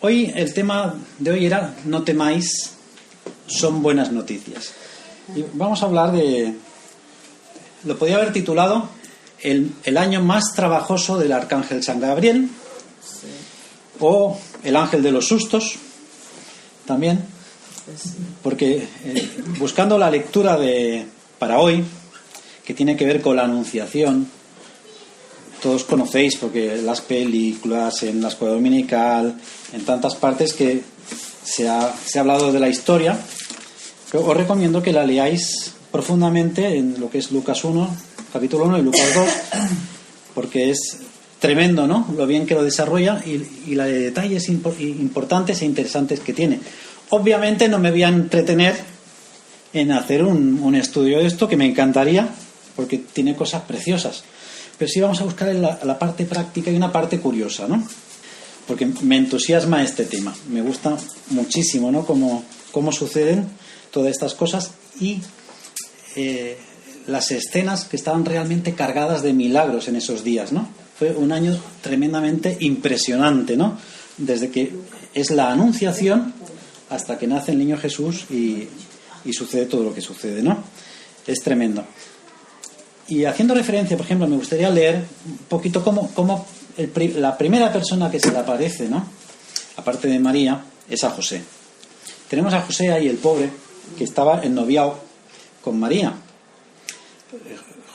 Hoy el tema de hoy era no temáis, son buenas noticias. Y vamos a hablar de... Lo podía haber titulado el año más trabajoso del arcángel San Gabriel, sí. O el ángel de los sustos, también, sí. Porque buscando la lectura para hoy, que tiene que ver con la Anunciación, todos conocéis porque las películas, en la escuela dominical, en tantas partes que se ha hablado de la historia, pero os recomiendo que la leáis profundamente en lo que es Lucas 1, capítulo 1 y Lucas 2, porque es tremendo, ¿no? Lo bien que lo desarrolla y la de detalles importantes e interesantes que tiene. Obviamente no me voy a entretener en hacer un estudio de esto, que me encantaría, porque tiene cosas preciosas. Pero sí vamos a buscar la parte práctica y una parte curiosa, ¿no? Porque me entusiasma este tema. Me gusta muchísimo, ¿no? Cómo suceden todas estas cosas y las escenas que estaban realmente cargadas de milagros en esos días, ¿no? Fue un año tremendamente impresionante, ¿no? Desde que es la Anunciación hasta que nace el niño Jesús y sucede todo lo que sucede, ¿no? Es tremendo. Y haciendo referencia, por ejemplo, me gustaría leer un poquito cómo la primera persona que se le aparece, ¿no? Aparte de María, es a José. Tenemos a José ahí, el pobre, que estaba ennoviado con María.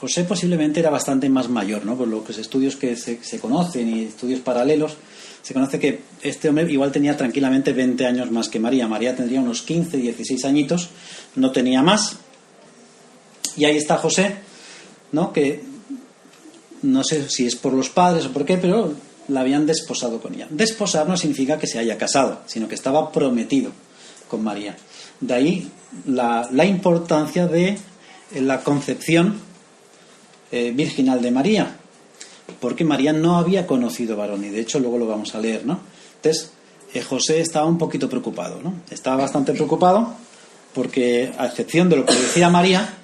José posiblemente era bastante más mayor, ¿no? Por los estudios que se conocen y estudios paralelos, se conoce que este hombre igual tenía tranquilamente 20 años más que María. María tendría unos 15, 16 añitos, no tenía más. Y ahí está José, ¿no? Que no sé si es por los padres o por qué, pero la habían desposado con ella. Desposar no significa que se haya casado, sino que estaba prometido con María. De ahí la importancia de la concepción virginal de María, porque María no había conocido varón, y de hecho luego lo vamos a leer, ¿no? Entonces José estaba un poquito preocupado, ¿no? Estaba bastante preocupado porque, a excepción de lo que decía María,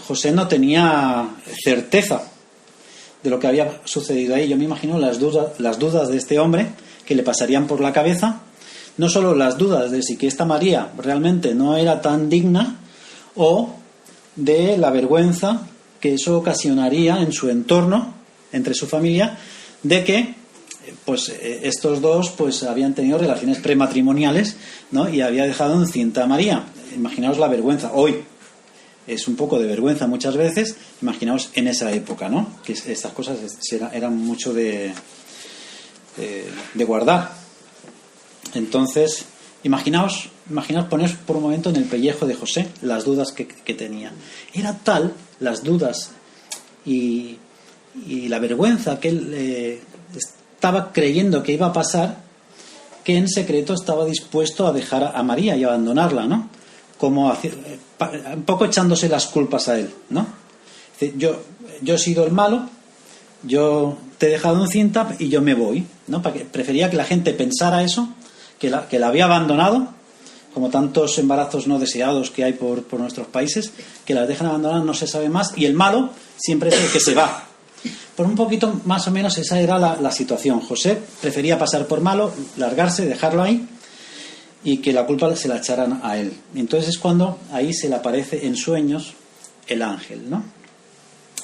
José no tenía certeza de lo que había sucedido ahí. Yo me imagino las dudas de este hombre que le pasarían por la cabeza, no solo las dudas de si que esta María realmente no era tan digna, o de la vergüenza que eso ocasionaría en su entorno, entre su familia, de que pues estos dos pues habían tenido relaciones prematrimoniales, ¿no? Y había dejado encinta a María. Imaginaos la vergüenza. Hoy es un poco de vergüenza muchas veces, imaginaos en esa época, ¿no? Que estas cosas eran mucho de guardar. Entonces, imaginaos poneros por un momento en el pellejo de José las dudas que tenía. Era tal las dudas y la vergüenza que él estaba creyendo que iba a pasar, que en secreto estaba dispuesto a dejar a María y abandonarla, ¿no? Como un poco echándose las culpas a él, ¿no? Yo he sido el malo, yo te he dejado encinta y yo me voy, ¿no? Prefería que la gente pensara eso, que la había abandonado, como tantos embarazos no deseados que hay por nuestros países, que las dejan abandonar, no se sabe más, y el malo siempre es el que se va. Por un poquito más o menos esa era la situación. José prefería pasar por malo, largarse, dejarlo ahí, y que la culpa se la echaran a él. Entonces es cuando ahí se le aparece en sueños el ángel, ¿no?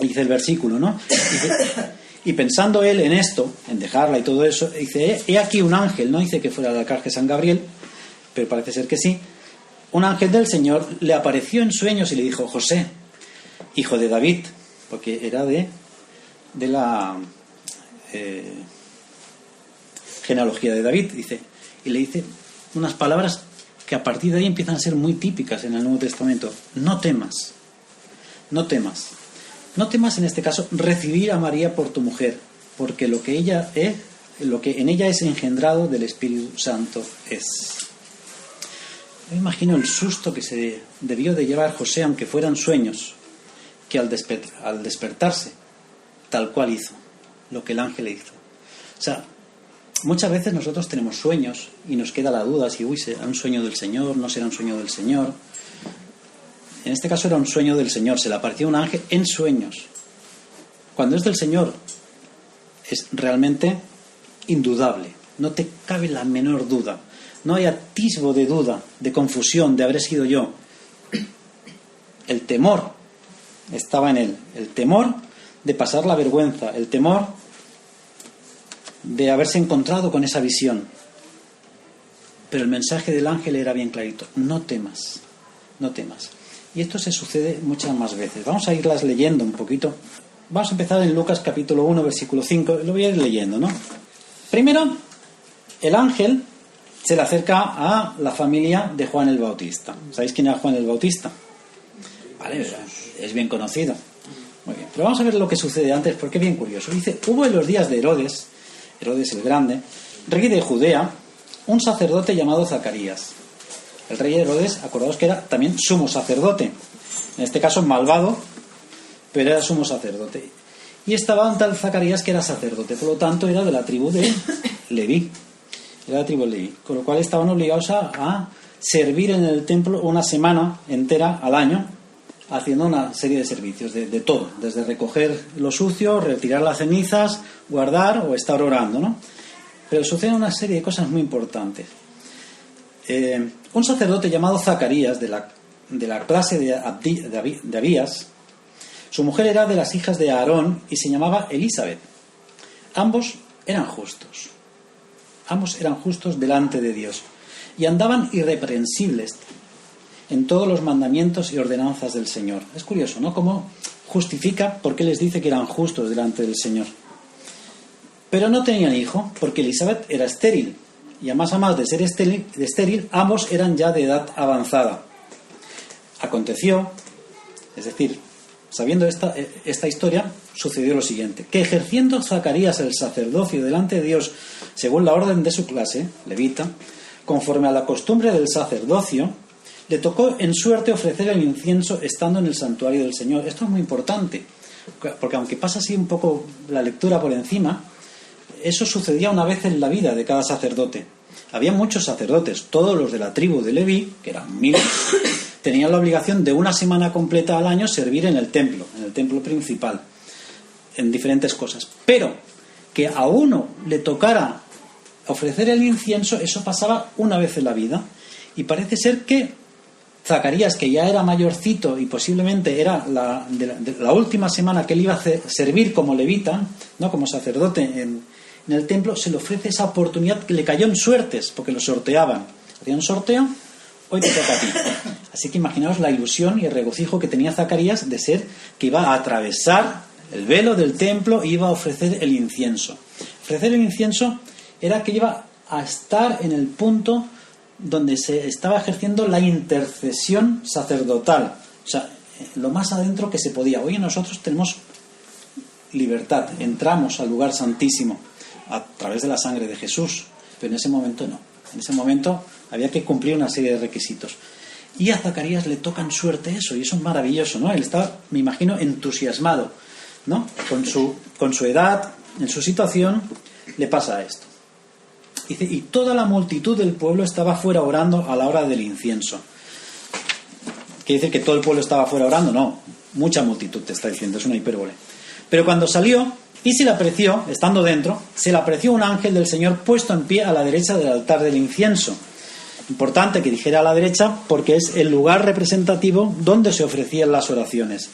Y dice el versículo, ¿no? Y pensando él en esto, en dejarla y todo eso, dice, he aquí un ángel, no dice que fuera el arcángel San Gabriel, pero parece ser que sí. Un ángel del Señor le apareció en sueños y le dijo, José, hijo de David, porque era de la genealogía de David, dice, y le dice unas palabras que a partir de ahí empiezan a ser muy típicas en el Nuevo Testamento. No temas, no temas. No temas en este caso recibir a María por tu mujer, porque lo que en ella es engendrado del Espíritu Santo es. Me imagino el susto que se debió de llevar José, aunque fueran sueños, que al despertarse, tal cual hizo, lo que el ángel le hizo. O sea, muchas veces nosotros tenemos sueños y nos queda la duda si será un sueño del Señor, no será un sueño del Señor. En este caso era un sueño del Señor, se le apareció un ángel en sueños. Cuando es del Señor es realmente indudable No te cabe la menor duda. No hay atisbo de duda, de confusión, de haber sido yo. El temor estaba en él. El temor de pasar la vergüenza. El temor de haberse encontrado con esa visión. Pero el mensaje del ángel era bien clarito. No temas, no temas. Y esto se sucede muchas más veces. Vamos a irlas leyendo un poquito. Vamos a empezar en Lucas capítulo 1, versículo 5. Lo voy a ir leyendo, ¿no? Primero, el ángel se le acerca a la familia de Juan el Bautista. ¿Sabéis quién era Juan el Bautista? Vale, es bien conocido. Muy bien. Pero vamos a ver lo que sucede antes, porque es bien curioso. Dice, hubo en los días de Herodes el Grande, rey de Judea, un sacerdote llamado Zacarías. El rey Herodes, acordaos que era también sumo sacerdote. En este caso malvado, pero era sumo sacerdote. Y estaba un tal Zacarías que era sacerdote, por lo tanto era de la tribu de Leví. Era la tribu de Leví, con lo cual estaban obligados a servir en el templo una semana entera al año, haciendo una serie de servicios, de todo, desde recoger lo sucio, retirar las cenizas, guardar o estar orando, ¿no? Pero suceden una serie de cosas muy importantes. Un sacerdote llamado Zacarías, de la clase de Abías, su mujer era de las hijas de Aarón y se llamaba Elisabet. Ambos eran justos. Ambos eran justos delante de Dios y andaban irreprensibles en todos los mandamientos y ordenanzas del Señor. Es curioso, ¿no? Cómo justifica por qué les dice que eran justos delante del Señor. Pero no tenían hijo, porque Elisabet era estéril, y a más de ser estéril, ambos eran ya de edad avanzada. Aconteció, es decir, sabiendo esta historia, sucedió lo siguiente, que ejerciendo Zacarías el sacerdocio delante de Dios según la orden de su clase, levita, conforme a la costumbre del sacerdocio, le tocó en suerte ofrecer el incienso estando en el santuario del Señor. Esto es muy importante, porque aunque pasa así un poco la lectura por encima, eso sucedía una vez en la vida de cada sacerdote. Había muchos sacerdotes, todos los de la tribu de Leví, que eran miles, tenían la obligación de una semana completa al año servir en el templo principal, en diferentes cosas. Pero que a uno le tocara ofrecer el incienso, eso pasaba una vez en la vida. Y parece ser que Zacarías, que ya era mayorcito y posiblemente era la última semana que él iba a servir como levita, no como sacerdote en el templo, se le ofrece esa oportunidad que le cayó en suertes, porque lo sorteaban. Hacían un sorteo, hoy te toca a ti. Así que imaginaos la ilusión y el regocijo que tenía Zacarías de ser que iba a atravesar el velo del templo e iba a ofrecer el incienso. Ofrecer el incienso era que iba a estar en el punto donde se estaba ejerciendo la intercesión sacerdotal, o sea, lo más adentro que se podía. Hoy nosotros tenemos libertad, entramos al lugar santísimo a través de la sangre de Jesús, pero en ese momento no. En ese momento había que cumplir una serie de requisitos. Y a Zacarías le toca en suerte eso, y eso es maravilloso, ¿no? Él está, me imagino, entusiasmado, ¿no? Con su edad, en su situación, le pasa esto. Dice, y toda la multitud del pueblo estaba fuera orando a la hora del incienso. ¿Quiere decir que todo el pueblo estaba fuera orando? No, mucha multitud te está diciendo, es una hipérbole. Pero cuando salió y se le apreció, estando dentro, se le apreció un ángel del Señor puesto en pie a la derecha del altar del incienso. Importante que dijera a la derecha porque es el lugar representativo donde se ofrecían las oraciones.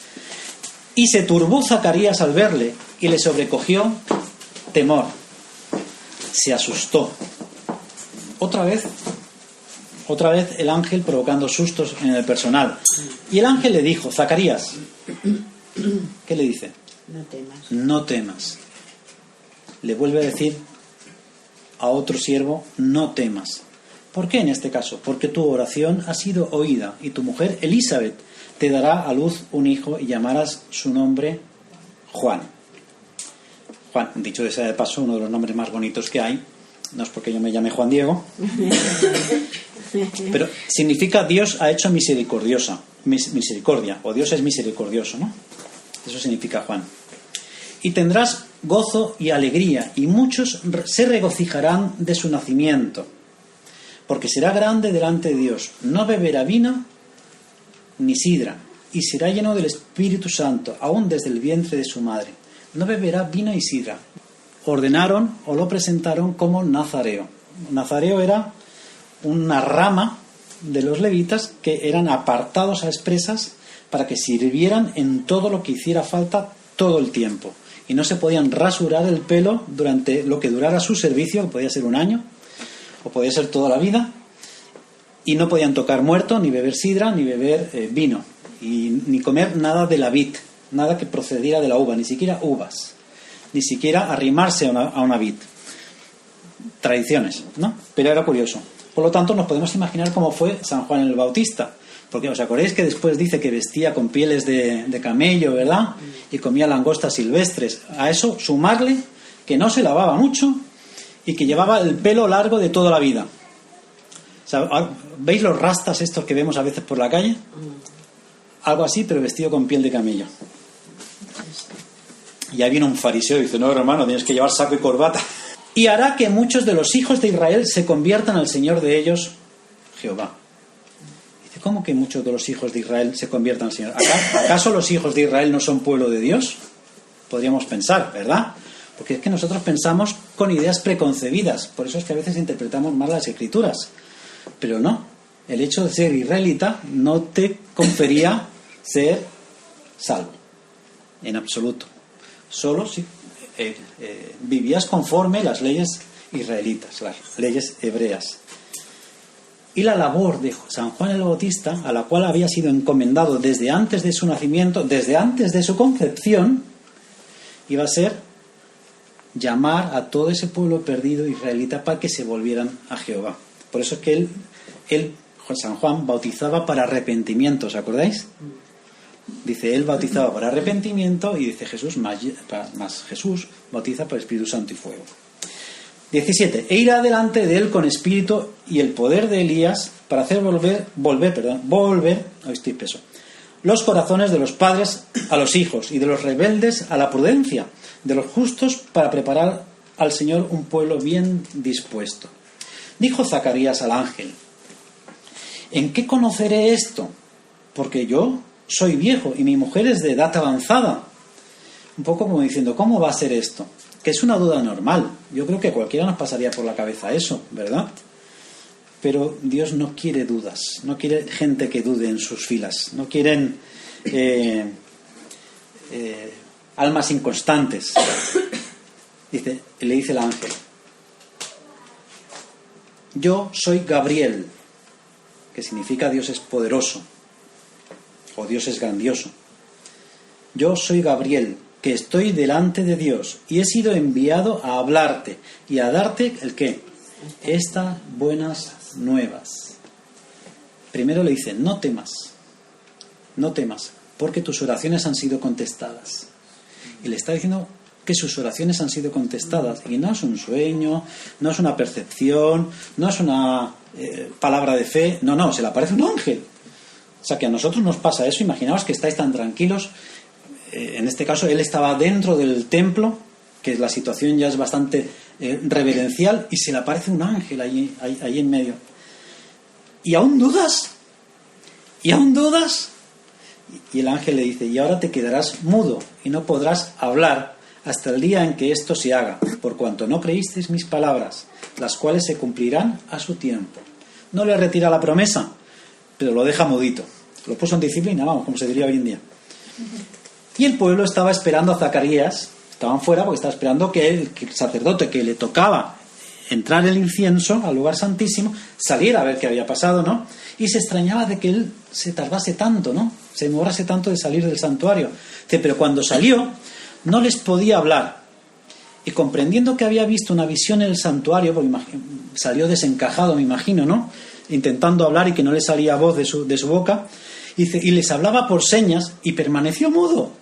Y se turbó Zacarías al verle y le sobrecogió temor. Se asustó. Otra vez el ángel provocando sustos en el personal. Y el ángel le dijo, Zacarías, ¿qué le dice? No temas. No temas. Le vuelve a decir a otro siervo, no temas. ¿Por qué en este caso? Porque tu oración ha sido oída y tu mujer Elisabet te dará a luz un hijo y llamarás su nombre Juan. Juan, dicho de sea de paso, uno de los nombres más bonitos que hay. No es porque yo me llame Juan Diego, pero significa Dios ha hecho misericordia, o Dios es misericordioso, ¿no? Eso significa Juan. Y tendrás gozo y alegría, y muchos se regocijarán de su nacimiento, porque será grande delante de Dios. No beberá vino ni sidra, y será lleno del Espíritu Santo, aún desde el vientre de su madre. No beberá vino y sidra. ordenaron o lo presentaron como nazareo. Nazareo era una rama de los levitas que eran apartados a expresas para que sirvieran en todo lo que hiciera falta todo el tiempo. Y no se podían rasurar el pelo durante lo que durara su servicio, que podía ser un año o podía ser toda la vida, y no podían tocar muerto, ni beber sidra, ni beber vino, y ni comer nada de la vid, nada que procediera de la uva, ni siquiera uvas, ni siquiera arrimarse a una vid. Tradiciones, ¿no? Pero era curioso. Por lo tanto, nos podemos imaginar cómo fue San Juan el Bautista. Porque os acordáis que después dice que vestía con pieles de camello, ¿verdad? Y comía langostas silvestres. A eso sumarle que no se lavaba mucho y que llevaba el pelo largo de toda la vida. O sea, ¿veis los rastas estos que vemos a veces por la calle? Algo así, pero vestido con piel de camello. Y ahí viene un fariseo y dice: no, hermano, tienes que llevar saco y corbata. Y hará que muchos de los hijos de Israel se conviertan al Señor de ellos, Jehová. ¿Cómo que muchos de los hijos de Israel se conviertan al Señor? ¿Acaso los hijos de Israel no son pueblo de Dios? Podríamos pensar, ¿verdad? Porque es que nosotros pensamos con ideas preconcebidas. Por eso es que a veces interpretamos mal las Escrituras. Pero no. El hecho de ser israelita no te confería ser salvo. En absoluto. Solo si vivías conforme las leyes israelitas, las leyes hebreas. Y la labor de San Juan el Bautista, a la cual había sido encomendado desde antes de su nacimiento, desde antes de su concepción, iba a ser llamar a todo ese pueblo perdido israelita para que se volvieran a Jehová. Por eso es que San Juan, bautizaba para arrepentimiento, ¿os acordáis? Dice, él bautizaba para arrepentimiento, y dice Jesús, más Jesús bautiza por Espíritu Santo y fuego. 17. E irá delante de él con espíritu y el poder de Elías para hacer volver, hoy estoy peso, los corazones de los padres a los hijos y de los rebeldes a la prudencia, de los justos para preparar al Señor un pueblo bien dispuesto. Dijo Zacarías al ángel: ¿en qué conoceré esto? Porque yo soy viejo y mi mujer es de edad avanzada. Un poco como diciendo, ¿cómo va a ser esto? Que es una duda normal. Yo creo que a cualquiera nos pasaría por la cabeza eso, ¿verdad? Pero Dios no quiere dudas, no quiere gente que dude en sus filas, no quieren almas inconstantes. Le dice el ángel: yo soy Gabriel, que significa Dios es poderoso o Dios es grandioso. Yo soy Gabriel, que estoy delante de Dios y he sido enviado a hablarte y a darte ¿el qué? Estas buenas nuevas. Primero le dice: no temas, porque tus oraciones han sido contestadas. Y le está diciendo que sus oraciones han sido contestadas, y no es un sueño, no es una percepción, no es una palabra de fe, no, se le aparece un ángel. O sea, que a nosotros nos pasa eso. Imaginaos que estáis tan tranquilos. En este caso él estaba dentro del templo, que la situación ya es bastante reverencial, y se le aparece un ángel ahí en medio. ¿Y aún dudas? Y el ángel le dice: y ahora te quedarás mudo y no podrás hablar hasta el día en que esto se haga, por cuanto no creísteis mis palabras, las cuales se cumplirán a su tiempo. No le retira la promesa, pero lo deja mudito. Lo puso en disciplina, vamos, como se diría hoy en día. Y el pueblo estaba esperando a Zacarías, estaban fuera porque estaba esperando que el sacerdote que le tocaba entrar el incienso al lugar santísimo saliera a ver qué había pasado, ¿no? Y se extrañaba de que él se tardase tanto, ¿no? Se demorase tanto de salir del santuario. Pero cuando salió no les podía hablar. Y comprendiendo que había visto una visión en el santuario, porque salió desencajado, me imagino, ¿no? Intentando hablar y que no le salía voz de su boca, y les hablaba por señas y permaneció mudo.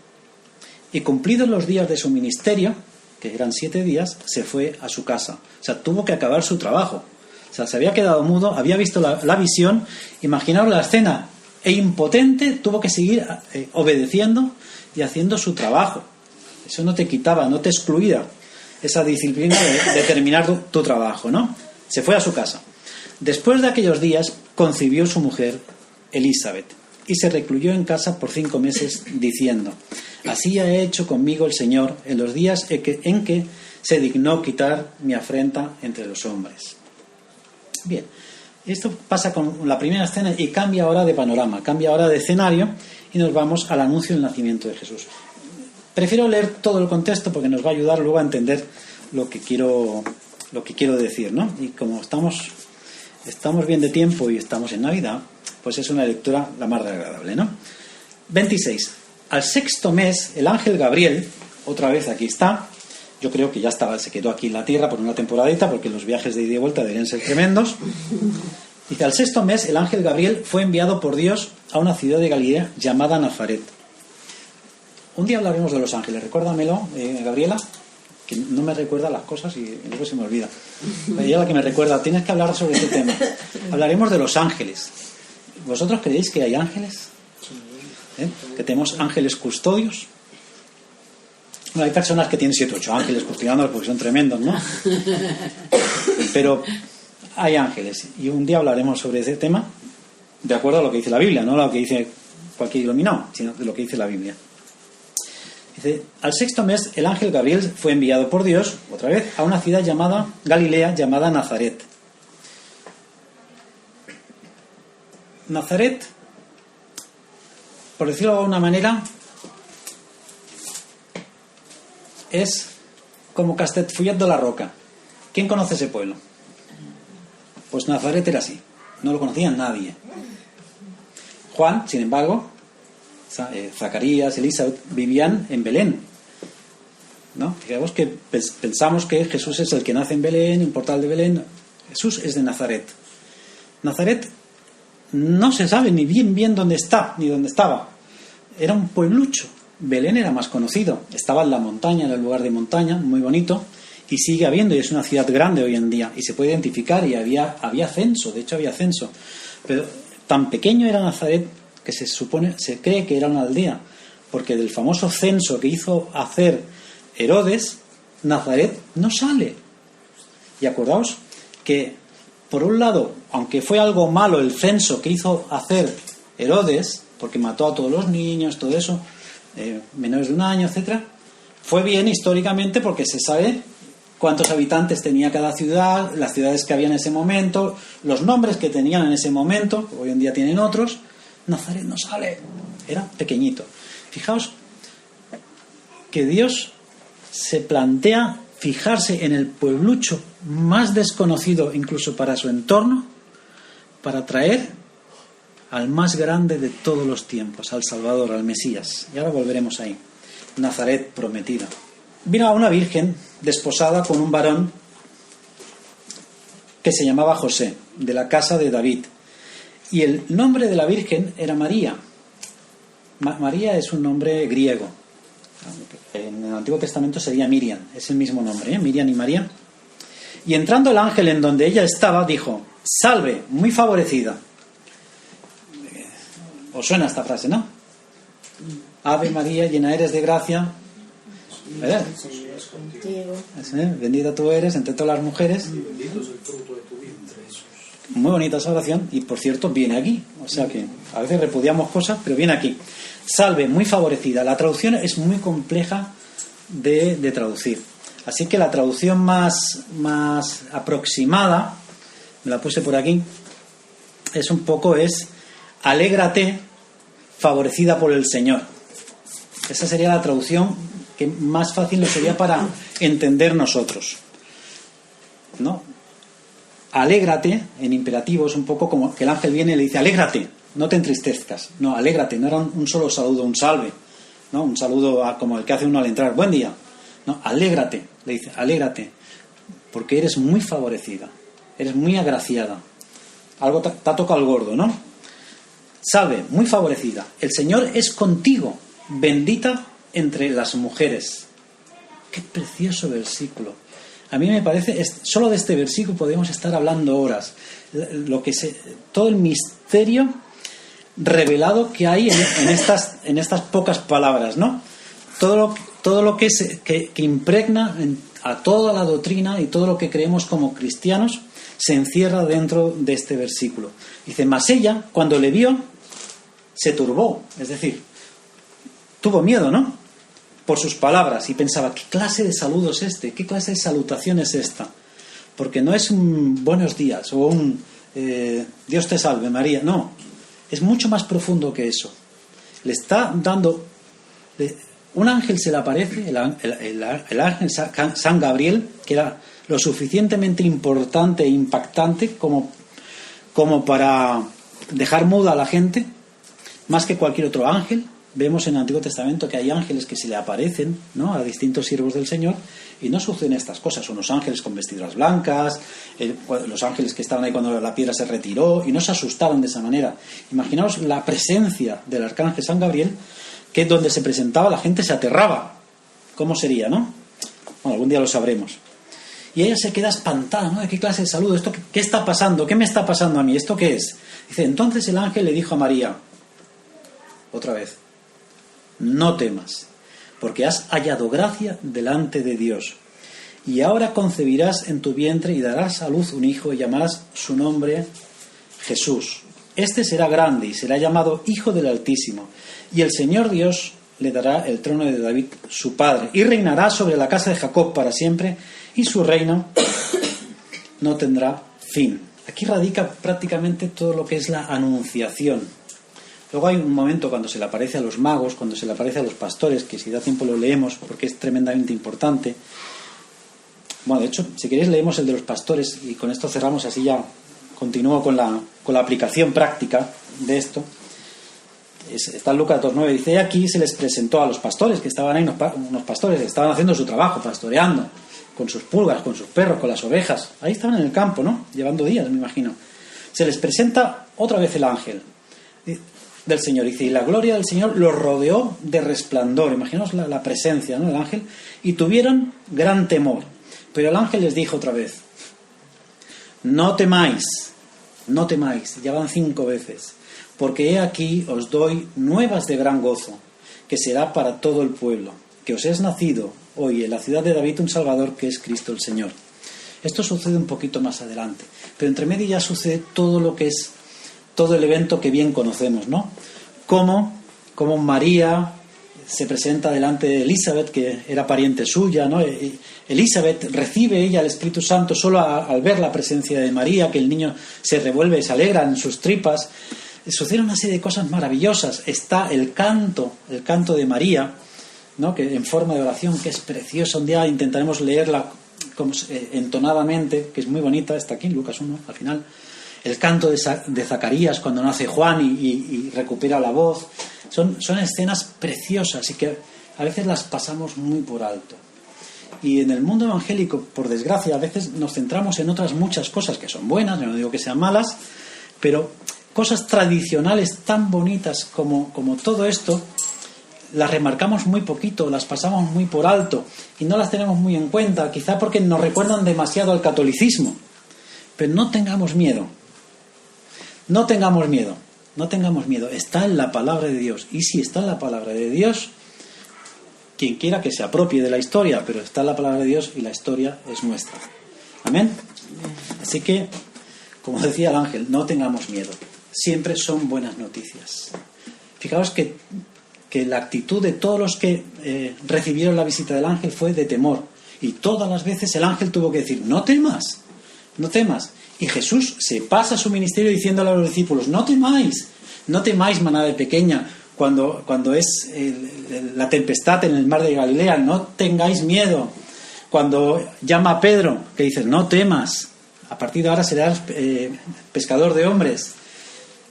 Y cumplidos los días de su ministerio, que eran 7 días, se fue a su casa. O sea, tuvo que acabar su trabajo. O sea, se había quedado mudo, había visto la visión. Imaginaos la escena. E impotente, tuvo que seguir obedeciendo y haciendo su trabajo. Eso no te quitaba, no te excluía esa disciplina de terminar tu trabajo, ¿no? Se fue a su casa. Después de aquellos días, concibió su mujer, Elizabeth, y se recluyó en casa por 5 meses, diciendo: así ha hecho conmigo el Señor en los días en que se dignó quitar mi afrenta entre los hombres. Bien, esto pasa con la primera escena y cambia ahora de panorama, cambia ahora de escenario y nos vamos al anuncio del nacimiento de Jesús. Prefiero leer todo el contexto porque nos va a ayudar luego a entender lo que quiero decir, ¿no? Y como estamos bien de tiempo y estamos en Navidad, pues es una lectura la más agradable, ¿no? 26. Al sexto mes, el ángel Gabriel, otra vez aquí está, yo creo que ya se quedó aquí en la tierra por una temporadita, porque los viajes de ida y vuelta deberían ser tremendos. Dice, al sexto mes, el ángel Gabriel fue enviado por Dios a una ciudad de Galilea llamada Nazaret. Un día hablaremos de los ángeles, recuérdamelo, Gabriela, que no me recuerda las cosas y luego se me olvida. Ella es la que me recuerda, tienes que hablar sobre este tema. Hablaremos de los ángeles. ¿Vosotros creéis que hay ángeles? Que tenemos ángeles custodios. Bueno, hay personas que tienen 7 o 8 ángeles custodiándolos porque son tremendos, ¿no? Pero hay ángeles y un día hablaremos sobre ese tema de acuerdo a lo que dice la Biblia, no lo que dice cualquier iluminado, sino de lo que dice la Biblia. Dice, al sexto mes el ángel Gabriel fue enviado por Dios, otra vez, a una ciudad llamada Galilea, llamada Nazaret. Nazaret, por decirlo de alguna manera, es como Castellfollet de la Roca. ¿Quién conoce ese pueblo? Pues Nazaret era así, no lo conocía nadie. Juan, sin embargo, Zacarías, Elizabeth vivían en Belén, ¿no? Digamos que pensamos que Jesús es el que nace en Belén, en Portal de Belén. Jesús es de Nazaret. Nazaret no se sabe ni bien dónde está, ni dónde estaba. Era un pueblucho. Belén era más conocido. Estaba en la montaña, en el lugar de montaña, muy bonito, y sigue habiendo, y es una ciudad grande hoy en día, y se puede identificar, y había censo, de hecho había censo. Pero tan pequeño era Nazaret que se cree que era una aldea, porque del famoso censo que hizo hacer Herodes, Nazaret no sale. Y acordaos que, por un lado, aunque fue algo malo el censo que hizo hacer Herodes, porque mató a todos los niños, todo eso, menores de 1 año, etcétera, fue bien históricamente porque se sabe cuántos habitantes tenía cada ciudad, las ciudades que había en ese momento, los nombres que tenían en ese momento, hoy en día tienen otros. Nazaret no sale, era pequeñito. Fijaos que Dios se plantea fijarse en el pueblucho más desconocido incluso para su entorno, para traer al más grande de todos los tiempos, al Salvador, al Mesías. Y ahora volveremos ahí. Nazaret prometida. Vino a una virgen desposada con un varón que se llamaba José, de la casa de David. Y el nombre de la virgen era María. María es un nombre griego. En el Antiguo Testamento sería Miriam, es el mismo nombre, Miriam y María. Y entrando el ángel en donde ella estaba, dijo: salve, muy favorecida. ¿Os suena esta frase, no? Ave María, llena eres de gracia. ¿Verdad? Bendita tú eres entre todas las mujeres. Y bendito es el fruto de tu vientre, Jesús. Muy bonita esa oración, y por cierto viene aquí, o sea que a veces repudiamos cosas, pero viene aquí. Salve, muy favorecida. La traducción es muy compleja de traducir, así que la traducción más aproximada, me la puse por aquí, es alégrate, favorecida por el Señor. Esa sería la traducción que más fácil nos sería para entender nosotros, ¿no? Alégrate, en imperativo, es un poco como que el ángel viene y le dice: alégrate, no te entristezcas. No, alégrate, no era un solo saludo, un salve, ¿no? Un saludo como el que hace uno al entrar, buen día. No, alégrate, le dice, alégrate, porque eres muy favorecida, eres muy agraciada. Algo te ha tocado al gordo, ¿no? Salve, muy favorecida, el Señor es contigo, bendita entre las mujeres. Qué precioso versículo. A mí me parece, solo de este versículo podemos estar hablando horas. Todo el misterio revelado que hay en estas pocas palabras, ¿no? Todo lo que impregna a toda la doctrina y todo lo que creemos como cristianos se encierra dentro de este versículo. Dice: mas ella, cuando le vio, se turbó, es decir, tuvo miedo, ¿no? por sus palabras y pensaba, ¿qué clase de saludo es este? ¿Qué clase de salutación es esta? Porque no es un buenos días o un Dios te salve María, no, es mucho más profundo que eso. Le está dando, un ángel se le aparece, el ángel San Gabriel, que era lo suficientemente importante e impactante como para dejar muda a la gente, más que cualquier otro ángel. Vemos en el Antiguo Testamento que hay ángeles que se le aparecen, ¿no?, a distintos siervos del Señor, y no suceden estas cosas. Son los ángeles con vestiduras blancas, los ángeles que estaban ahí cuando la piedra se retiró, y no se asustaron de esa manera. Imaginaos la presencia del arcángel San Gabriel, que donde se presentaba la gente se aterraba. ¿Cómo sería, no? Bueno, algún día lo sabremos. Y ella se queda espantada, ¿no? ¿De qué clase de saludo? ¿Esto qué está pasando? ¿Qué me está pasando a mí? ¿Esto qué es? Dice, entonces el ángel le dijo a María, otra vez, no temas, porque has hallado gracia delante de Dios. Y ahora concebirás en tu vientre y darás a luz un hijo y llamarás su nombre Jesús. Este será grande y será llamado Hijo del Altísimo. Y el Señor Dios le dará el trono de David, su padre, y reinará sobre la casa de Jacob para siempre, y su reino no tendrá fin. Aquí radica prácticamente todo lo que es la anunciación. Luego hay un momento cuando se le aparece a los magos, cuando se le aparece a los pastores, que si da tiempo lo leemos porque es tremendamente importante. Bueno, de hecho, si queréis leemos el de los pastores y con esto cerramos, así ya continúo con la aplicación práctica de esto. Está en Lucas 2:9, dice, aquí se les presentó a los pastores, que estaban ahí, unos pastores que estaban haciendo su trabajo, pastoreando, con sus pulgas, con sus perros, con las ovejas. Ahí estaban en el campo, ¿no? Llevando días, me imagino. Se les presenta otra vez el ángel del Señor, dice, y la gloria del Señor los rodeó de resplandor. Imaginaos la presencia, ¿no?, del ángel, y tuvieron gran temor. Pero el ángel les dijo otra vez, no temáis, ya van 5 veces, porque he aquí os doy nuevas de gran gozo, que será para todo el pueblo, que os es nacido hoy en la ciudad de David un Salvador, que es Cristo el Señor. Esto sucede un poquito más adelante, pero entre medio ya sucede todo lo que es todo el evento que bien conocemos, ¿no? Como María se presenta delante de Elizabeth, que era pariente suya, ¿no? Elizabeth recibe ella el Espíritu Santo solo al ver la presencia de María, que el niño se revuelve, se alegra en sus tripas. Suceden una serie de cosas maravillosas. Está el canto de María, ¿no?, que en forma de oración, que es preciosa. Un día intentaremos leerla entonadamente, que es muy bonita. Está aquí en Lucas 1, al final. El canto de Zacarías cuando nace Juan y recupera la voz. Son escenas preciosas y que a veces las pasamos muy por alto. Y en el mundo evangélico, por desgracia, a veces nos centramos en otras muchas cosas que son buenas, no digo que sean malas, pero cosas tradicionales tan bonitas como todo esto, las remarcamos muy poquito, las pasamos muy por alto y no las tenemos muy en cuenta, quizá porque nos recuerdan demasiado al catolicismo. Pero no tengamos miedo. No tengamos miedo, está en la palabra de Dios. Y si está en la palabra de Dios, quien quiera que se apropie de la historia, pero está en la palabra de Dios y la historia es nuestra. Amén. Así que, como decía el ángel, no tengamos miedo. Siempre son buenas noticias. Fijaos que la actitud de todos los que recibieron la visita del ángel fue de temor. Y todas las veces el ángel tuvo que decir, no temas. Y Jesús se pasa su ministerio diciéndole a los discípulos, no temáis manada de pequeña, cuando es la tempestad en el mar de Galilea, no tengáis miedo. Cuando llama a Pedro, que dice, no temas, a partir de ahora serás pescador de hombres,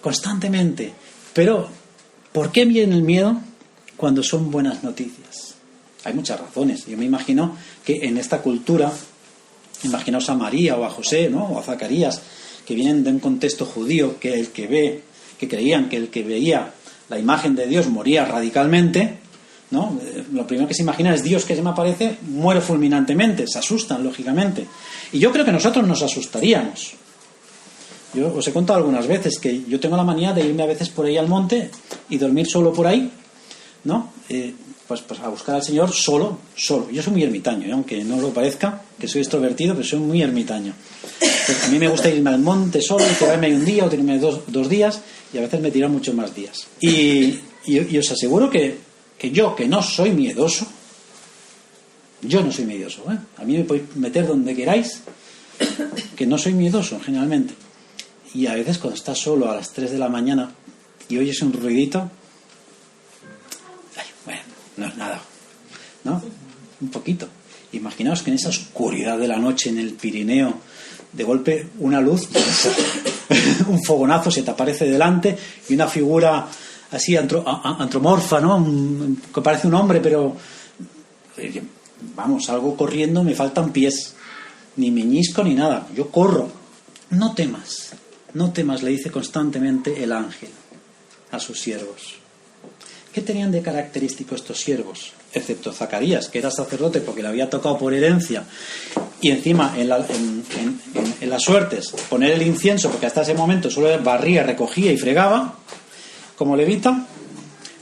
constantemente. Pero, ¿por qué viene el miedo cuando son buenas noticias? Hay muchas razones. Yo me imagino que en esta cultura, imaginaos a María o a José, ¿no?, o a Zacarías, que vienen de un contexto judío, que creían que el que veía la imagen de Dios moría radicalmente, ¿no? Lo primero que se imagina es Dios que se me aparece, muere fulminantemente, se asustan, lógicamente. Y yo creo que nosotros nos asustaríamos. Yo os he contado algunas veces que yo tengo la manía de irme a veces por ahí al monte y dormir solo por ahí, ¿no? Pues a buscar al Señor solo. Yo soy muy ermitaño, aunque no lo parezca, que soy extrovertido, pero soy muy ermitaño. Pues a mí me gusta irme al monte solo y tirarme ahí un día o tirarme dos días, y a veces me tiran muchos más días. Y os aseguro que yo, que no soy miedoso, Yo no soy miedoso, ¿eh? A mí me podéis meter donde queráis, que no soy miedoso generalmente. Y a veces cuando estás solo a las 3 de la mañana y oyes un ruidito, bueno, no es nada, ¿no? Un poquito. Imaginaos que en esa oscuridad de la noche en el Pirineo, de golpe una luz, un fogonazo se te aparece delante y una figura así antropomorfa, ¿no? Que parece un hombre, pero vamos, salgo corriendo, me faltan pies, ni meñisco ni nada, yo corro. No temas, le dice constantemente el ángel a sus siervos. ¿Qué tenían de característico estos siervos? Excepto Zacarías, que era sacerdote porque le había tocado por herencia, y encima en las suertes poner el incienso, porque hasta ese momento solo barría, recogía y fregaba como levita.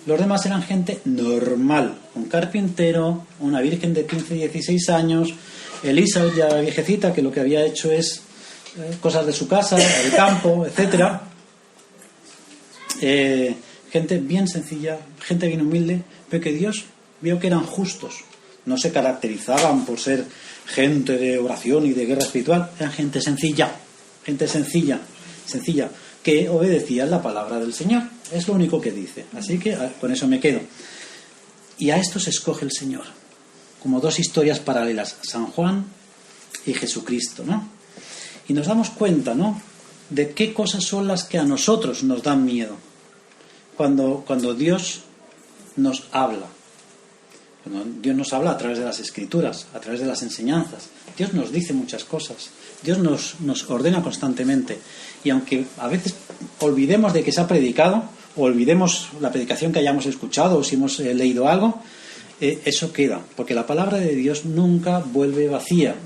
Los demás eran gente normal, un carpintero, una virgen de 15, 16 años, Elisa, ya viejecita, que lo que había hecho es cosas de su casa, del campo, etcétera. Gente bien sencilla, gente bien humilde, pero que Dios vio que eran justos. No se caracterizaban por ser gente de oración y de guerra espiritual, eran gente sencilla, que obedecía la palabra del Señor. Es lo único que dice. Así que con eso me quedo. Y a estos escoge el Señor, como dos historias paralelas, San Juan y Jesucristo, ¿no? Y nos damos cuenta, ¿no?, de qué cosas son las que a nosotros nos dan miedo. Cuando Dios nos habla. Cuando Dios nos habla a través de las Escrituras, a través de las enseñanzas. Dios nos dice muchas cosas. Dios nos ordena constantemente. Y aunque a veces olvidemos de que se ha predicado, o olvidemos la predicación que hayamos escuchado, o si hemos leído algo, eso queda. Porque la palabra de Dios nunca vuelve vacía.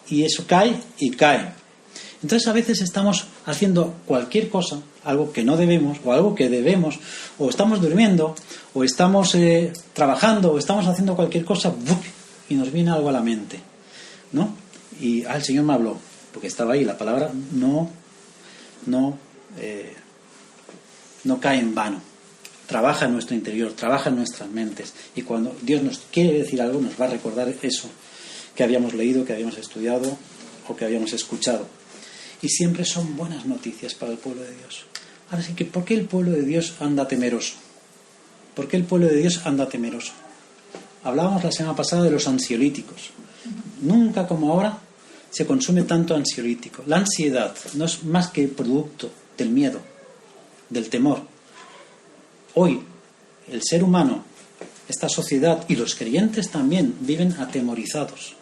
Y eso cae y cae. Entonces a veces estamos haciendo cualquier cosa, algo que no debemos o algo que debemos, o estamos durmiendo, o estamos trabajando, o estamos haciendo cualquier cosa, y nos viene algo a la mente, ¿no? Y el Señor me habló, porque estaba ahí, la palabra no cae en vano, trabaja en nuestro interior, trabaja en nuestras mentes, y cuando Dios nos quiere decir algo nos va a recordar eso que habíamos leído, que habíamos estudiado o que habíamos escuchado. Y siempre son buenas noticias para el pueblo de Dios. Ahora sí que, ¿por qué el pueblo de Dios anda temeroso? ¿Por qué el pueblo de Dios anda temeroso? Hablábamos la semana pasada de los ansiolíticos. Nunca como ahora se consume tanto ansiolítico. La ansiedad no es más que producto del miedo, del temor. Hoy, el ser humano, esta sociedad y los creyentes también viven atemorizados.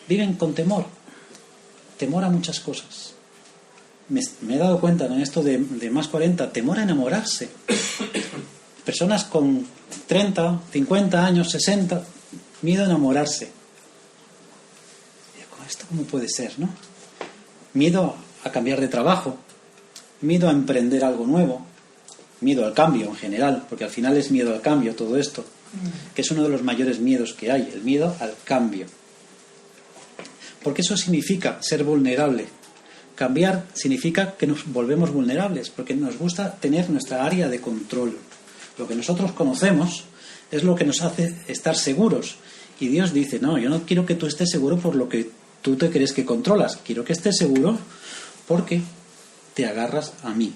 Viven con temor. Temor a muchas cosas. Me he dado cuenta en esto de más 40, temor a enamorarse. Personas con 30, 50 años, 60, miedo a enamorarse. ¿Esto cómo puede ser, no? Miedo a cambiar de trabajo, miedo a emprender algo nuevo, miedo al cambio en general, porque al final es miedo al cambio todo esto, que es uno de los mayores miedos que hay, el miedo al cambio. Porque eso significa ser vulnerable. Cambiar significa que nos volvemos vulnerables, porque nos gusta tener nuestra área de control. Lo que nosotros conocemos es lo que nos hace estar seguros. Y Dios dice, no, yo no quiero que tú estés seguro por lo que tú te crees que controlas. Quiero que estés seguro porque te agarras a mí.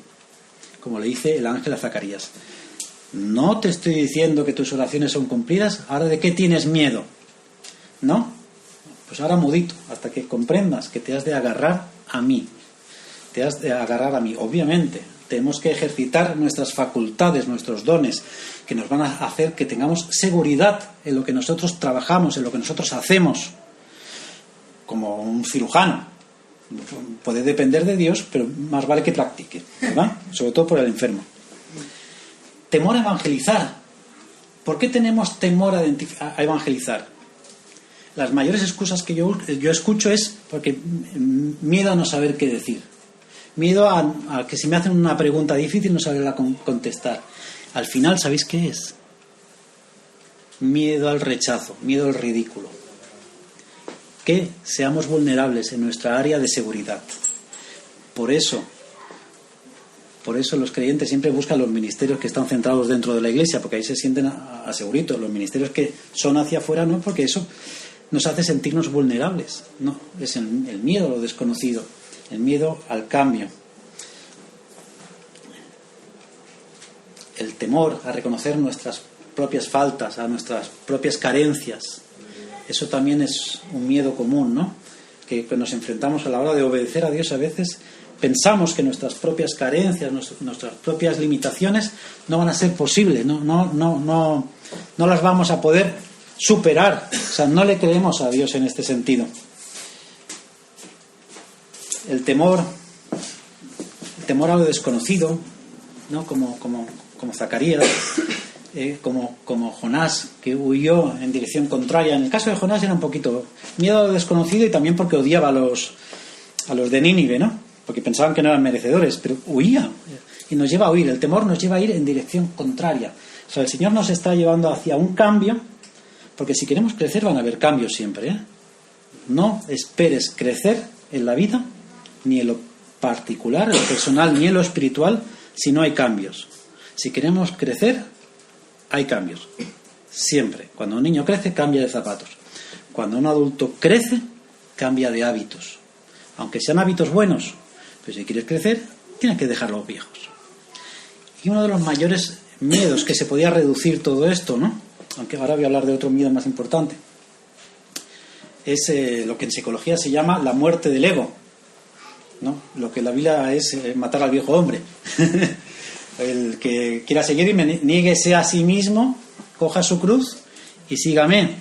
Como le dice el ángel a Zacarías. No te estoy diciendo que tus oraciones son cumplidas, ¿ahora de qué tienes miedo? ¿No? Pues ahora mudito, hasta que comprendas que te has de agarrar a mí. Te has de agarrar a mí. Obviamente, tenemos que ejercitar nuestras facultades, nuestros dones, que nos van a hacer que tengamos seguridad en lo que nosotros trabajamos, en lo que nosotros hacemos. Como un cirujano. Puede depender de Dios, pero más vale que practique, ¿verdad? Sobre todo por el enfermo. Temor a evangelizar. ¿Por qué tenemos temor a evangelizar? Las mayores excusas que yo escucho es porque miedo a no saber qué decir. Miedo a que si me hacen una pregunta difícil no saberla contestar. Al final, ¿sabéis qué es? Miedo al rechazo, miedo al ridículo. Que seamos vulnerables en nuestra área de seguridad. Por eso los creyentes siempre buscan los ministerios que están centrados dentro de la iglesia, porque ahí se sienten aseguritos. Los ministerios que son hacia afuera no, porque eso nos hace sentirnos vulnerables. No, es el miedo a lo desconocido, el miedo al cambio, el temor a reconocer nuestras propias faltas, a nuestras propias carencias. Eso también es un miedo común, ¿no? Que nos enfrentamos a la hora de obedecer a Dios. A veces pensamos que nuestras propias carencias, nuestras propias limitaciones no van a ser posibles, no las vamos a poder superar. O sea, no le creemos a Dios en este sentido. El temor a lo desconocido, ¿no? Como Zacarías, como Jonás, que huyó en dirección contraria. En el caso de Jonás era un poquito miedo a lo desconocido y también porque odiaba a los de Nínive, ¿no? Porque pensaban que no eran merecedores, pero huía. Y nos lleva a huir. El temor nos lleva a ir en dirección contraria. O sea, el Señor nos está llevando hacia un cambio, porque si queremos crecer van a haber cambios siempre, ¿eh? No esperes crecer en la vida, ni en lo particular, en lo personal, ni en lo espiritual, si no hay cambios. Si queremos crecer, hay cambios. Siempre. Cuando un niño crece, cambia de zapatos. Cuando un adulto crece, cambia de hábitos. Aunque sean hábitos buenos, pero si quieres crecer, tienes que dejar los viejos. Y uno de los mayores miedos que se podía reducir todo esto, ¿no? Aunque ahora voy a hablar de otro miedo más importante, es lo que en psicología se llama la muerte del ego, ¿no? Lo que en la Biblia es matar al viejo hombre. El que quiera seguirme, niéguese a sí mismo, coja su cruz y sígame.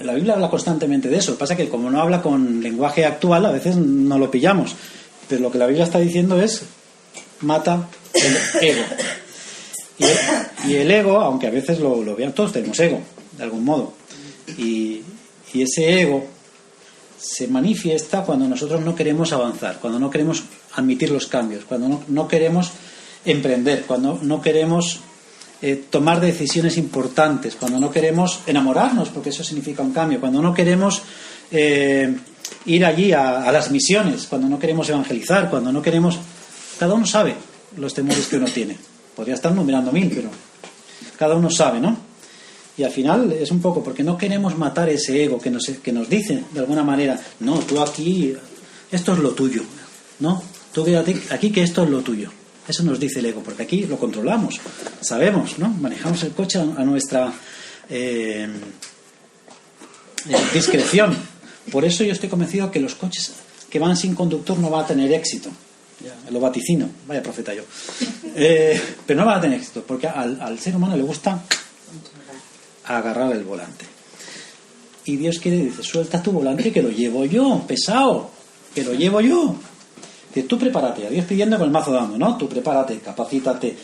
La Biblia habla constantemente de eso. Lo que pasa es que como no habla con lenguaje actual, a veces no lo pillamos. Pero lo que la Biblia está diciendo es: mata el ego. Y el ego, aunque a veces lo vean, todos tenemos ego, de algún modo. Y ese ego se manifiesta cuando nosotros no queremos avanzar, cuando no queremos admitir los cambios, cuando no queremos emprender, cuando no queremos tomar decisiones importantes, cuando no queremos enamorarnos, porque eso significa un cambio, cuando no queremos ir allí a las misiones, cuando no queremos evangelizar, cuando no queremos... Cada uno sabe los temores que uno tiene. Podría estar numerando 1000, pero cada uno sabe, ¿no? Y al final es un poco porque no queremos matar ese ego que nos dice de alguna manera: no, tú aquí, esto es lo tuyo, ¿no? Tú quédate aquí que esto es lo tuyo. Eso nos dice el ego, porque aquí lo controlamos, sabemos, ¿no? Manejamos el coche a nuestra discreción. Por eso yo estoy convencido que los coches que van sin conductor no van a tener éxito. Ya, lo vaticino, vaya profeta yo. Pero no van a tener éxito, porque al ser humano le gusta agarrar el volante. Y Dios dice: suelta tu volante que lo llevo yo, pesado, que lo llevo yo. Que tú prepárate, a Dios pidiendo con el mazo dando, ¿no? Tú prepárate, capacítate,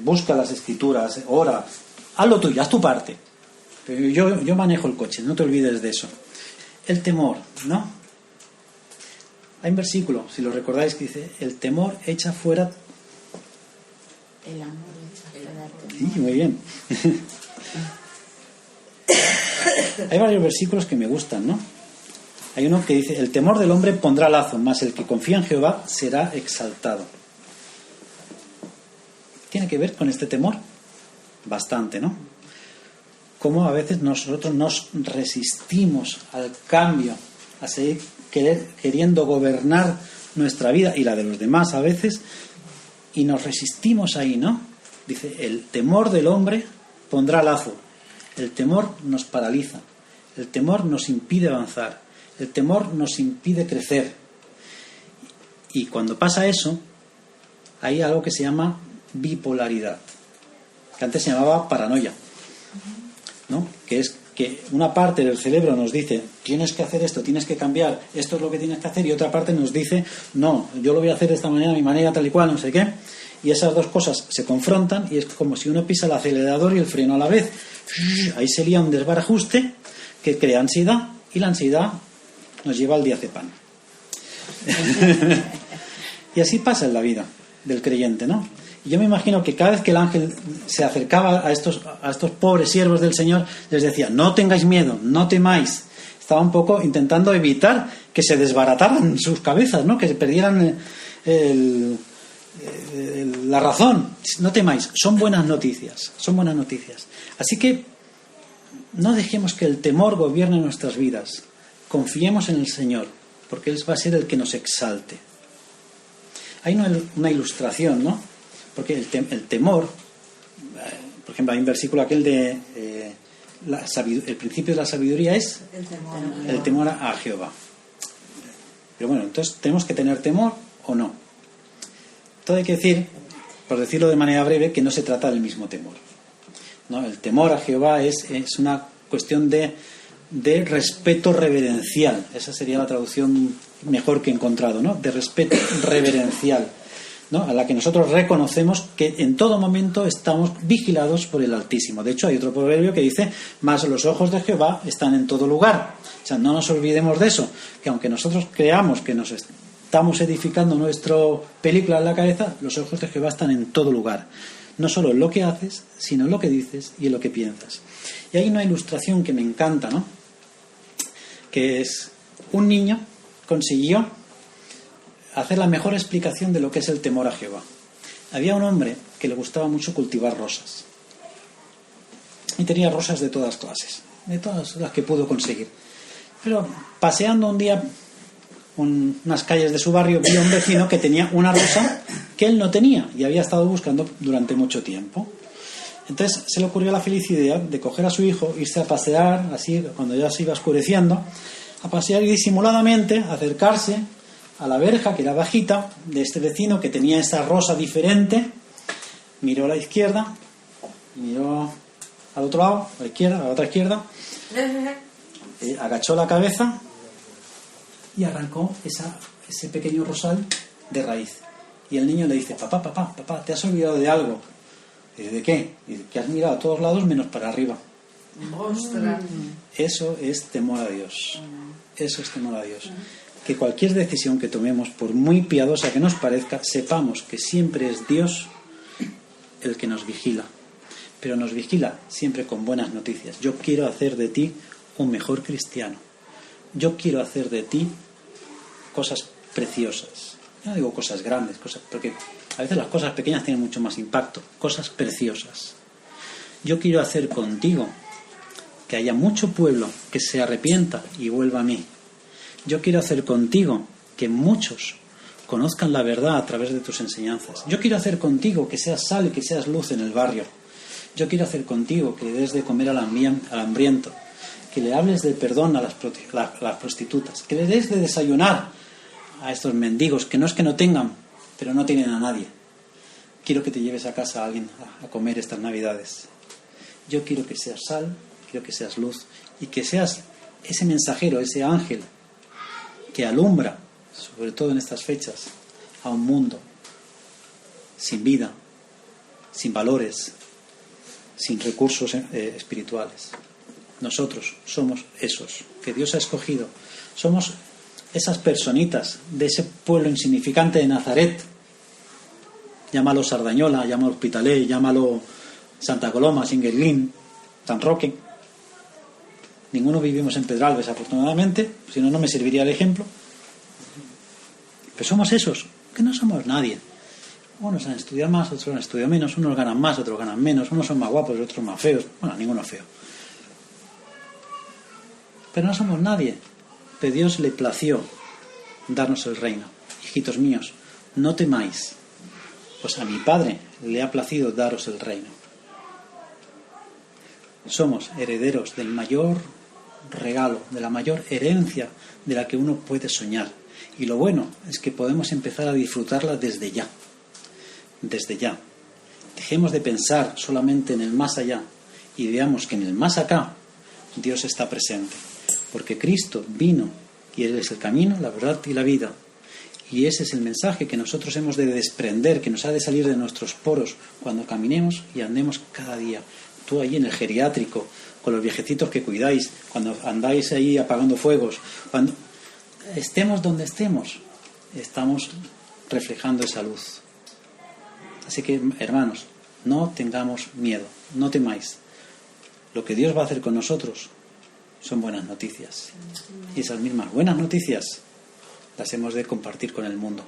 busca las escrituras, ora, haz lo tuyo, haz tu parte. Pero yo manejo el coche, no te olvides de eso. El temor, ¿no? Hay un versículo, si lo recordáis, que dice: el temor echa fuera... El amor echa fuera el temor. Sí, muy bien. Hay varios versículos que me gustan, ¿no? Hay uno que dice: el temor del hombre pondrá lazo, mas el que confía en Jehová será exaltado. Tiene que ver con este temor bastante, ¿no? Cómo a veces nosotros nos resistimos al cambio, a seguir queriendo gobernar nuestra vida y la de los demás a veces, y nos resistimos ahí, ¿no? Dice: el temor del hombre pondrá lazo. El temor nos paraliza, el temor nos impide avanzar, el temor nos impide crecer. Y cuando pasa eso, hay algo que se llama bipolaridad, que antes se llamaba paranoia, ¿no? Que es que una parte del cerebro nos dice: tienes que hacer esto, tienes que cambiar, esto es lo que tienes que hacer, y otra parte nos dice: no, yo lo voy a hacer de esta manera, mi manera, tal y cual, no sé qué. Y esas dos cosas se confrontan y es como si uno pisa el acelerador y el freno a la vez. Ahí se lía un desbarajuste que crea ansiedad, y la ansiedad nos lleva al diazepam. Y así pasa en la vida del creyente, ¿no? Y yo me imagino que cada vez que el ángel se acercaba a estos pobres siervos del Señor, les decía: no tengáis miedo, no temáis. Estaba un poco intentando evitar que se desbarataran sus cabezas, ¿no? Que se perdieran la razón. No temáis, son buenas noticias, son buenas noticias. Así que no dejemos que el temor gobierne nuestras vidas. Confiemos en el Señor, porque Él va a ser el que nos exalte. Hay una ilustración, ¿no? Porque el temor, por ejemplo, hay un versículo aquel de el principio de la sabiduría es el temor a Jehová. Pero bueno, entonces, ¿tenemos que tener temor o no? Todo hay que decir, por decirlo de manera breve, que no se trata del mismo temor, ¿no? El temor a Jehová es una cuestión de respeto reverencial. Esa sería la traducción mejor que he encontrado, ¿no? De respeto reverencial, ¿no? A la que nosotros reconocemos que en todo momento estamos vigilados por el Altísimo. De hecho, hay otro proverbio que dice: mas los ojos de Jehová están en todo lugar. O sea, no nos olvidemos de eso, que aunque nosotros creamos que nos estamos edificando nuestra película en la cabeza, los ojos de Jehová están en todo lugar. No solo en lo que haces, sino en lo que dices y en lo que piensas. Y hay una ilustración que me encanta, ¿no? Que es un niño consiguió hacer la mejor explicación de lo que es el temor a Jehová. Había un hombre que le gustaba mucho cultivar rosas. Y tenía rosas de todas clases, de todas las que pudo conseguir. Pero paseando un día unas calles de su barrio, vio a un vecino que tenía una rosa que él no tenía y había estado buscando durante mucho tiempo. Entonces se le ocurrió la feliz idea de coger a su hijo, irse a pasear, así cuando ya se iba oscureciendo, a pasear y disimuladamente acercarse a la verja, que era bajita, de este vecino que tenía esta rosa diferente. Miró a la izquierda, miró al otro lado, a la izquierda, a la otra izquierda, agachó la cabeza y arrancó ese pequeño rosal de raíz. Y el niño le dice: papá, ¿te has olvidado de algo? Y dice: ¿de qué? Y dice: que has mirado a todos lados menos para arriba. ¡Ostras! Eso es temor a Dios. Eso es temor a Dios. Que cualquier decisión que tomemos, por muy piadosa que nos parezca, sepamos que siempre es Dios el que nos vigila. Pero nos vigila siempre con buenas noticias. Yo quiero hacer de ti un mejor cristiano. Yo quiero hacer de ti cosas preciosas. No digo cosas grandes, porque a veces las cosas pequeñas tienen mucho más impacto. Cosas preciosas. Yo quiero hacer contigo que haya mucho pueblo que se arrepienta y vuelva a mí. Yo quiero hacer contigo que muchos conozcan la verdad a través de tus enseñanzas. Yo quiero hacer contigo que seas sal y que seas luz en el barrio. Yo quiero hacer contigo que le des de comer al hambriento, que le hables del perdón a las prostitutas, que le des de desayunar a estos mendigos, que no es que no tengan, pero no tienen a nadie. Quiero que te lleves a casa a alguien a comer estas Navidades. Yo quiero que seas sal, quiero que seas luz y que seas ese mensajero, ese ángel que alumbra, sobre todo en estas fechas, a un mundo sin vida, sin valores, sin recursos espirituales. Nosotros somos esos que Dios ha escogido. Somos esas personitas de ese pueblo insignificante de Nazaret. Llámalo Sardañola, llámalo Hospitalet, llámalo Santa Coloma, Singuerlín, San Roque. Ninguno vivimos en Pedralbes, afortunadamente, si no, no me serviría el ejemplo. Pero somos esos, que no somos nadie. Unos han estudiado más, otros han estudiado menos, unos ganan más, otros ganan menos, unos son más guapos, otros más feos. Bueno, ninguno es feo. Pero no somos nadie. De Dios le plació darnos el reino. Hijitos míos, no temáis, pues a mi Padre le ha placido daros el reino. Somos herederos del mayor regalo, de la mayor herencia de la que uno puede soñar. Y lo bueno es que podemos empezar a disfrutarla desde ya. Desde ya. Dejemos de pensar solamente en el más allá y veamos que en el más acá Dios está presente. Porque Cristo vino y Él es el camino, la verdad y la vida. Y ese es el mensaje que nosotros hemos de desprender, que nos ha de salir de nuestros poros cuando caminemos y andemos cada día. Tú allí en el geriátrico, con los viejecitos que cuidáis, cuando andáis ahí apagando fuegos, cuando estemos donde estemos, estamos reflejando esa luz. Así que, hermanos, no tengamos miedo, no temáis. Lo que Dios va a hacer con nosotros son buenas noticias. Y esas mismas buenas noticias las hemos de compartir con el mundo.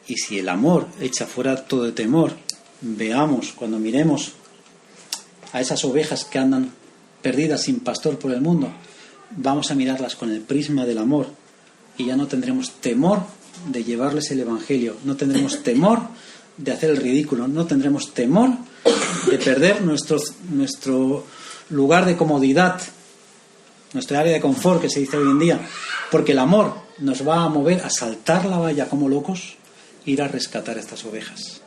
Y si el amor echa fuera todo temor, veamos, cuando miremos a esas ovejas que andan perdidas sin pastor por el mundo, vamos a mirarlas con el prisma del amor y ya no tendremos temor de llevarles el Evangelio, no tendremos temor de hacer el ridículo, no tendremos temor de perder nuestro lugar de comodidad, nuestra área de confort, que se dice hoy en día, porque el amor nos va a mover a saltar la valla como locos, ir a rescatar estas ovejas.